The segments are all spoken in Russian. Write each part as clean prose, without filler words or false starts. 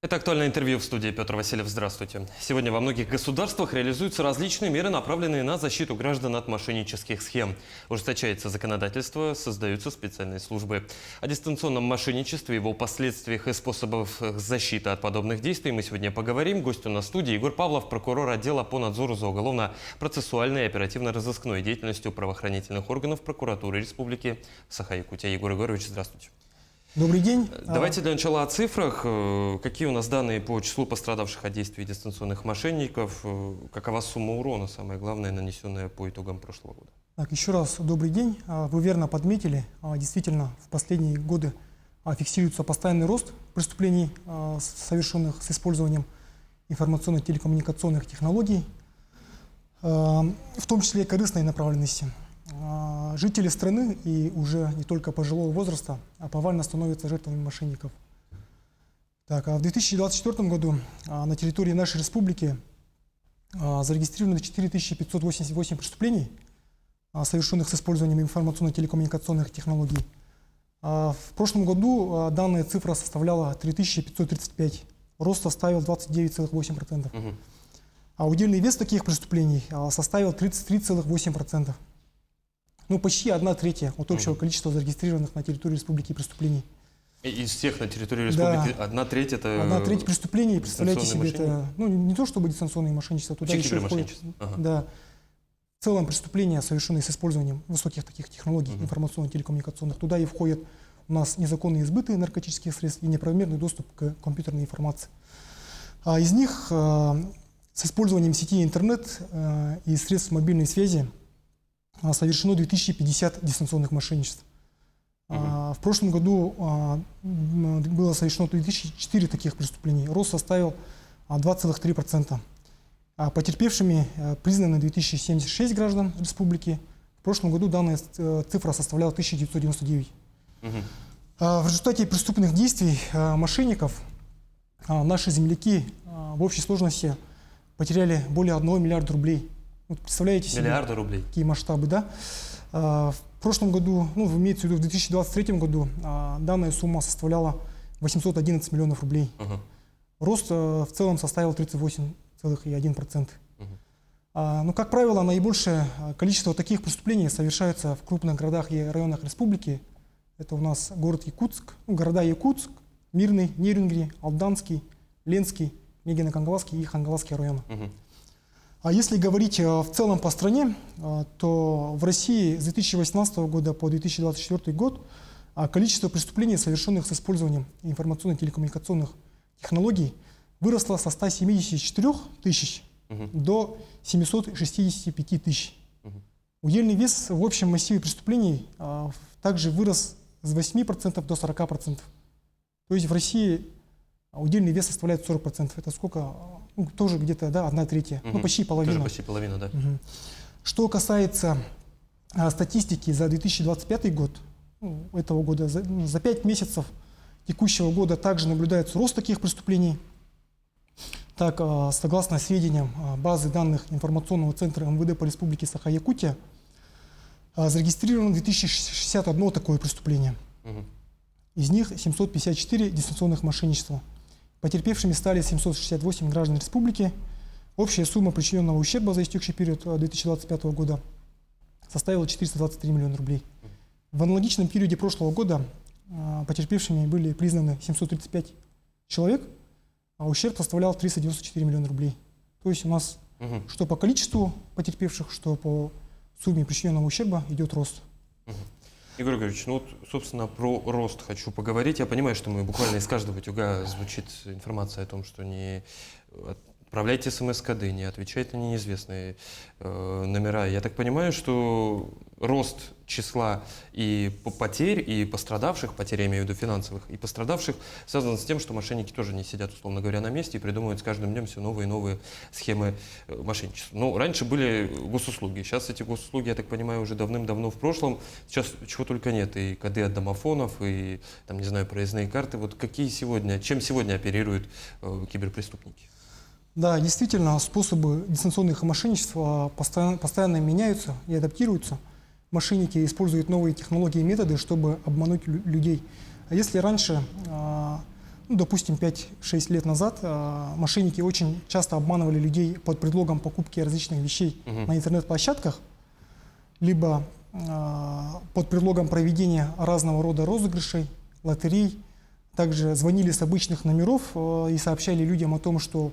Это актуальное интервью в студии. Петр Васильев. Здравствуйте. Сегодня во многих государствах реализуются различные меры, направленные на защиту граждан от мошеннических схем. Ужесточается законодательство, создаются специальные службы. О дистанционном мошенничестве, его последствиях и способах защиты от подобных действий мы сегодня поговорим. Гость у нас в студии Егор Павлов, прокурор отдела по надзору за уголовно-процессуальной и оперативно-розыскной деятельностью правоохранительных органов прокуратуры Республики Саха-Якутия. Егор Егорович, здравствуйте. Добрый день. Давайте для начала о цифрах. Какие у нас данные по числу пострадавших от действий дистанционных мошенников? Какова сумма урона, самое главное, нанесенная по итогам прошлого года? Так, еще раз добрый день. Вы верно подметили, действительно в последние годы фиксируется постоянный рост преступлений, совершенных с использованием информационно-телекоммуникационных технологий, в том числе и корыстной направленности. Жители страны и уже не только пожилого возраста повально становятся жертвами мошенников. Так, в 2024 году на территории нашей республики зарегистрировано 4588 преступлений, совершенных с использованием информационно-телекоммуникационных технологий. В прошлом году данная цифра составляла 3535, рост составил 29,8%. А удельный вес таких преступлений составил 33,8%. Ну, почти 1/3 от общего количества зарегистрированных на территории республики преступлений. Из всех на территории республики, да, 1/3 это... 1/3 преступлений, представляете себе, это, ну, не то чтобы дистанционные мошенничества, туда еще входит, да, в целом преступления, совершенные с использованием высоких таких технологий информационно-телекоммуникационных, туда и входят у нас незаконные избыты наркотических средств и неправомерный доступ к компьютерной информации. Из них с использованием сети интернет и средств мобильной связи совершено 2050 дистанционных мошенничеств. В прошлом году было совершено 2004 таких преступлений. Рост составил 2,3%. Потерпевшими признаны 2076 граждан республики. В прошлом году данная цифра составляла 1999. В результате преступных действий мошенников наши земляки в общей сложности потеряли более 1 миллиарда рублей. Вот представляете себе, миллиарды рублей. Какие масштабы, да? В прошлом году, ну, имеется в виду в 2023 году, данная сумма составляла 811 миллионов рублей. Рост в целом составил 38,1%. Ну, как правило, наибольшее количество таких преступлений совершается в крупных городах и районах республики. Это у нас город Якутск, ну, города Якутск, Мирный, Нерюнгри, Алданский, Ленский, Мегино-Кангаласский и Хангаласский районы. А если говорить в целом по стране, то в России с 2018 года по 2024 год количество преступлений, совершенных с использованием информационно-телекоммуникационных технологий, выросло со 174 тысяч до 765 тысяч. Удельный вес в общем массиве преступлений также вырос с 8% до 40%. То есть в России удельный вес составляет 40%. Это сколько? Ну, тоже где-то, да, 1/3. Ну, почти половина. Тоже почти половина, да. Что касается статистики за 2025 год, этого года, за 5 месяцев текущего года также наблюдается рост таких преступлений. Так, согласно сведениям базы данных информационного центра МВД по республике Саха-Якутия, зарегистрировано 2061 такое преступление. Из них 754 дистанционных мошенничества. Потерпевшими стали 768 граждан республики. Общая сумма причиненного ущерба за истекший период 2025 года составила 423 миллиона рублей. В аналогичном периоде прошлого года потерпевшими были признаны 735 человек, а ущерб составлял 394 миллиона рублей. То есть у нас что по количеству потерпевших, что по сумме причиненного ущерба идет рост. Егор Григорьевич, ну вот, собственно, про рост хочу поговорить. Я понимаю, что мы буквально из каждого утюга звучит информация о том, что не отправляйте смс-коды, не отвечайте на неизвестные номера. Я так понимаю, что рост числа и потерь, и пострадавших, потерь, я имею в виду финансовых, и пострадавших, связан с тем, что мошенники тоже не сидят, условно говоря, на месте и придумывают с каждым днем все новые и новые схемы мошенничества. Ну, раньше были госуслуги, сейчас эти госуслуги, я так понимаю, уже давным-давно в прошлом. Сейчас чего только нет, и коды от домофонов, и, там, не знаю, проездные карты. Вот какие сегодня, чем сегодня оперируют киберпреступники? Да, действительно, способы дистанционных мошенничеств постоянно меняются и адаптируются. Мошенники используют новые технологии и методы, чтобы обмануть людей. А если раньше ну, допустим, 5-6 лет назад мошенники очень часто обманывали людей под предлогом покупки различных вещей на интернет-площадках, либо под предлогом проведения разного рода розыгрышей, лотерей. Также звонили с обычных номеров и сообщали людям о том, что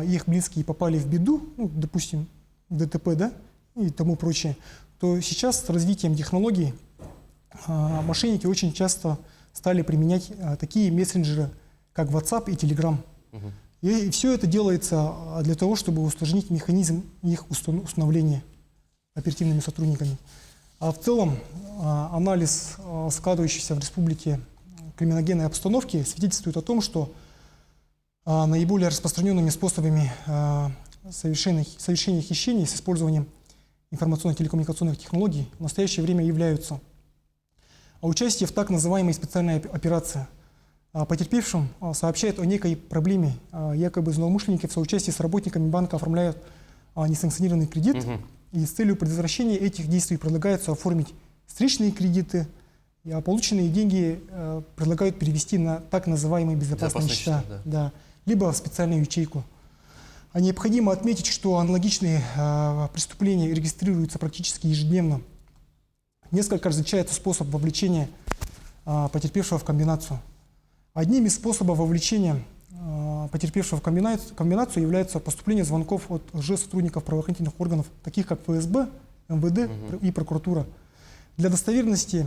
их близкие попали в беду, ну, допустим, в ДТП, да, и тому прочее. То сейчас с развитием технологий мошенники очень часто стали применять такие мессенджеры, как WhatsApp и Telegram. И все это делается для того, чтобы усложнить механизм их установления оперативными сотрудниками. А в целом анализ складывающейся в республике криминогенной обстановки свидетельствует о том, что наиболее распространенными способами совершения хищений с использованием информационно-телекоммуникационных технологий в настоящее время являются участие в так называемой специальной операции. Потерпевшим сообщают о некой проблеме. Якобы злоумышленники в соучастии с работниками банка оформляют несанкционированный кредит, и с целью предотвращения этих действий предлагается оформить встречные кредиты, а полученные деньги предлагают перевести на так называемые безопасные счета, да, либо в специальную ячейку. Необходимо отметить, что аналогичные преступления регистрируются практически ежедневно. Несколько различается способ вовлечения потерпевшего в комбинацию. Одним из способов вовлечения потерпевшего в комбинацию является поступление звонков от лжесотрудников правоохранительных органов, таких как ФСБ, МВД и прокуратура. Для достоверности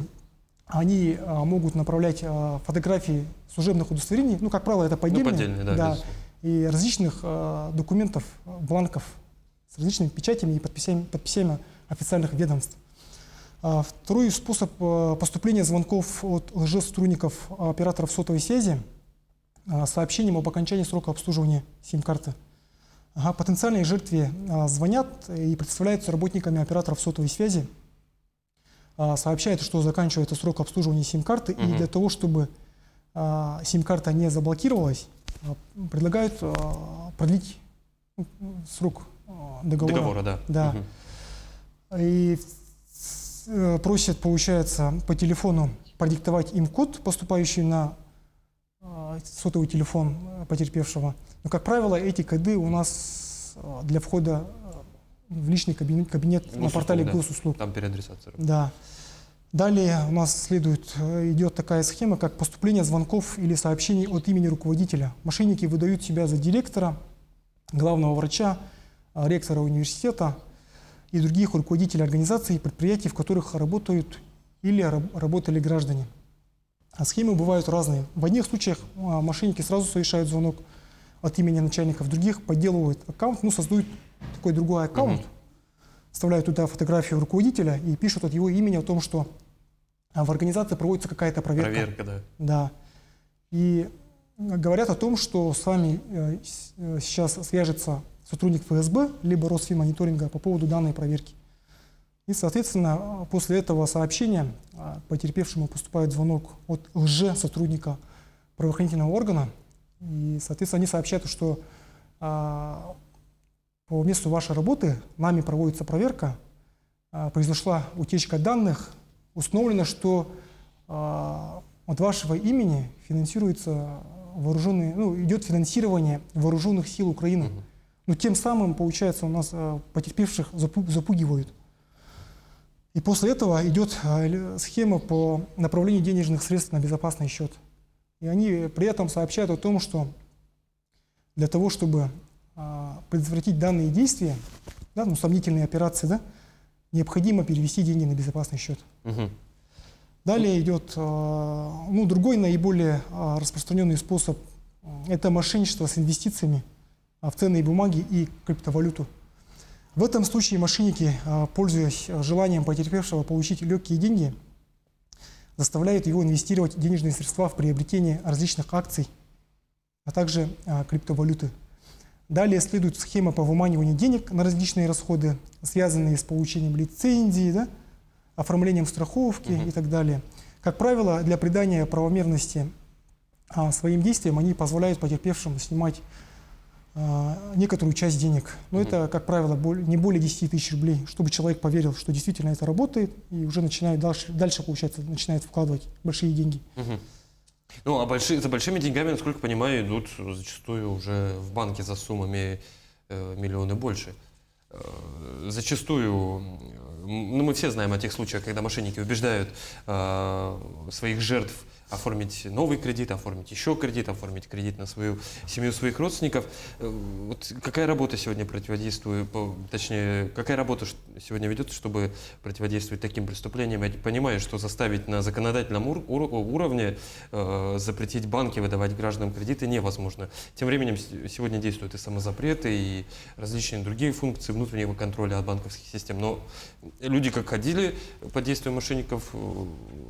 они могут направлять фотографии служебных удостоверений, ну, как правило, это поддельные, да, и различных документов, бланков с различными печатями и подписями официальных ведомств. Второй способ поступления звонков от лжесотрудников операторов сотовой связи сообщением об окончании срока обслуживания сим-карты. Потенциальные жертве звонят и представляются работниками операторов сотовой связи, сообщают, что заканчивается срок обслуживания сим-карты, и для того, чтобы сим-карта не заблокировалась, предлагают продлить срок договора. Да. И просят, получается, по телефону продиктовать им код, поступающий на сотовый телефон потерпевшего. Но, как правило, эти коды у нас для входа в личный кабинет на портале госуслуг. Там переадресация. Да. Далее у нас идет такая схема, как поступление звонков или сообщений от имени руководителя. Мошенники выдают себя за директора, главного врача, ректора университета и других руководителей организаций и предприятий, в которых работают или работали граждане. Схемы бывают разные. В одних случаях мошенники сразу совершают звонок от имени начальника, в других подделывают аккаунт, создают такой другой аккаунт, вставляют туда фотографию руководителя и пишут от его имени о том, что в организации проводится какая-то проверка. Проверка, да. Да. И говорят о том, что с вами сейчас свяжется сотрудник ФСБ, либо Росфинмониторинга по поводу данной проверки. И, соответственно, после этого сообщения потерпевшему поступает звонок от лже-сотрудника правоохранительного органа. И, соответственно, они сообщают, что по месту вашей работы нами проводится проверка, произошла утечка данных, установлено, что от вашего имени финансируется идет финансирование вооруженных сил Украины. Но тем самым, получается, у нас потерпевших запугивают. И после этого идет схема по направлению денежных средств на безопасный счет. И они при этом сообщают о том, что для того, чтобы предотвратить данные действия, сомнительные операции, необходимо перевести деньги на безопасный счет. Далее идет другой наиболее распространенный способ – это мошенничество с инвестициями в ценные бумаги и криптовалюту. В этом случае мошенники, пользуясь желанием потерпевшего получить легкие деньги, заставляют его инвестировать денежные средства в приобретение различных акций, а также криптовалюты. Далее следует схема по выманиванию денег на различные расходы, связанные с получением лицензии, оформлением страховки и так далее. Как правило, для придания правомерности своим действиям они позволяют потерпевшим снимать некоторую часть денег. Но это, как правило, не более 10 тысяч рублей, чтобы человек поверил, что действительно это работает, и уже начинает дальше получается, начинает вкладывать большие деньги. Ну, а за большими деньгами, насколько понимаю, идут зачастую уже в банки за суммами миллионы больше. Зачастую, ну, мы все знаем о тех случаях, когда мошенники убеждают своих жертв оформить новый кредит, оформить еще кредит, оформить кредит на свою семью, своих родственников. Вот какая работа сегодня противодействует, точнее, какая работа сегодня ведется, чтобы противодействовать таким преступлениям? Я понимаю, что заставить на законодательном уровне запретить банки выдавать гражданам кредиты невозможно. Тем временем сегодня действуют и самозапреты, и различные другие функции внутреннего контроля от банковских систем. Но люди как ходили под действием мошенников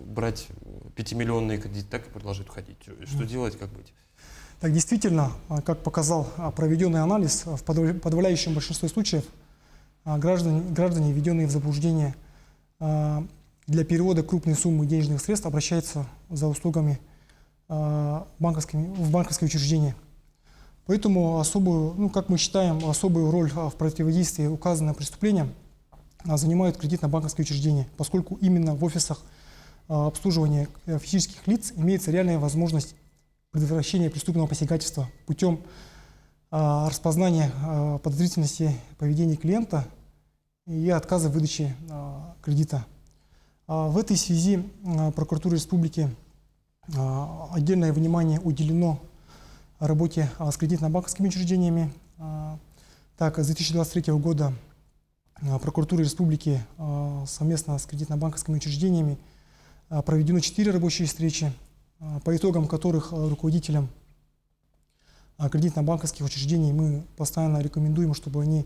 брать 5-миллионные кредиты, так и продолжают ходить. Что делать, как быть? Так, действительно, как показал проведенный анализ, в подавляющем большинстве случаев граждане, введенные в заблуждение для перевода крупной суммы денежных средств, обращаются за услугами в банковские учреждения. Поэтому как мы считаем, особую роль в противодействии указанным преступлениям занимают кредитно-банковские учреждения, поскольку именно в офисах обслуживания физических лиц имеется реальная возможность предотвращения преступного посягательства путем распознания подозрительности поведения клиента и отказа в выдаче кредита. В этой связи прокуратуре республики отдельное внимание уделено работе с кредитно-банковскими учреждениями. Так, с 2023 года прокуратура республики совместно с кредитно-банковскими учреждениями проведено 4 рабочие встречи, по итогам которых руководителям кредитно-банковских учреждений мы постоянно рекомендуем, чтобы они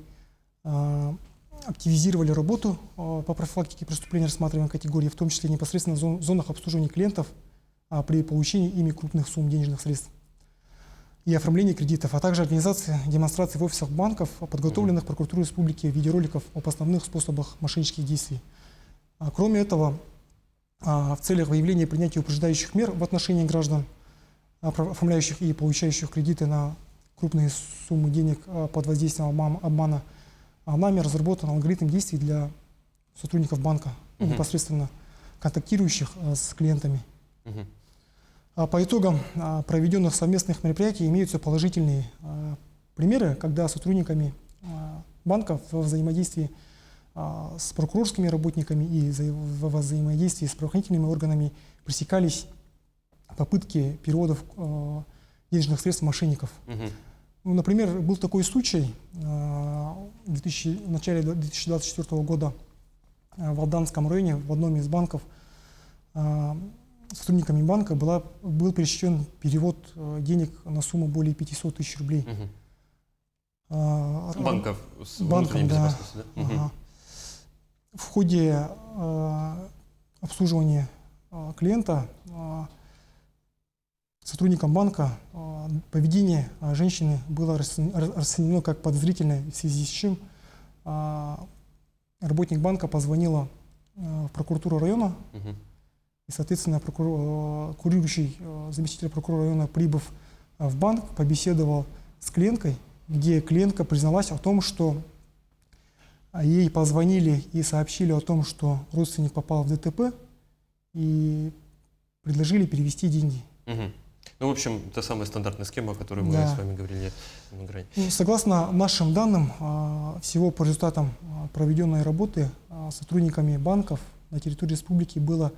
активизировали работу по профилактике преступлений рассматриваемой категории, в том числе непосредственно в зонах обслуживания клиентов при получении ими крупных сумм денежных средств и оформлении кредитов, а также организации демонстраций в офисах банков, подготовленных прокуратурой республики в виде роликов об основных способах мошеннических действий. Кроме этого, в целях выявления и принятия упреждающих мер в отношении граждан, оформляющих и получающих кредиты на крупные суммы денег под воздействием обмана, нами разработан алгоритм действий для сотрудников банка, непосредственно контактирующих с клиентами. По итогам проведенных совместных мероприятий имеются положительные примеры, когда сотрудниками банков во взаимодействии с прокурорскими работниками и во взаимодействии с правоохранительными органами пресекались попытки переводов денежных средств мошенников. Ну, например, был такой случай в начале 2024 года в Алданском районе в одном из банков сотрудниками банка был пересчитан перевод денег на сумму более 500 тысяч рублей. Банков с внутренней безопасностью, да? Ага. В ходе обслуживания клиента сотрудникам банка поведение женщины было расценено как подозрительное, в связи с чем работник банка позвонила в прокуратуру района, и, соответственно, курирующий заместитель прокурора района, прибыв в банк, побеседовал с клиенткой, где клиентка призналась о том, что ей позвонили и сообщили о том, что родственник попал в ДТП и предложили перевести деньги. Ну, в общем, та самая стандартная схема, о которой мы с вами говорили много ранее. Согласно нашим данным, всего по результатам проведенной работы сотрудниками банков на территории республики было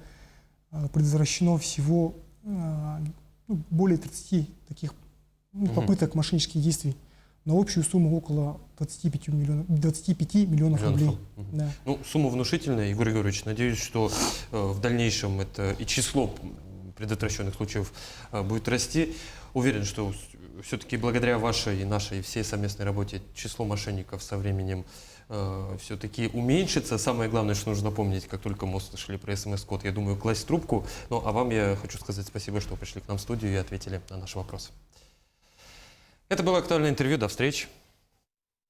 предотвращено всего более 30 таких попыток мошеннических действий на общую сумму около 25 миллионов рублей. Да. Ну, сумма внушительная, Егор Егорович. Надеюсь, что в дальнейшем это и число предотвращенных случаев будет расти. Уверен, что все-таки благодаря вашей и нашей всей совместной работе число мошенников со временем все-таки уменьшится. Самое главное, что нужно помнить, как только мы услышали про СМС-код, я думаю, класть трубку. Ну, а вам я хочу сказать спасибо, что пришли к нам в студию и ответили на наши вопросы. Это было актуальное интервью. До встречи.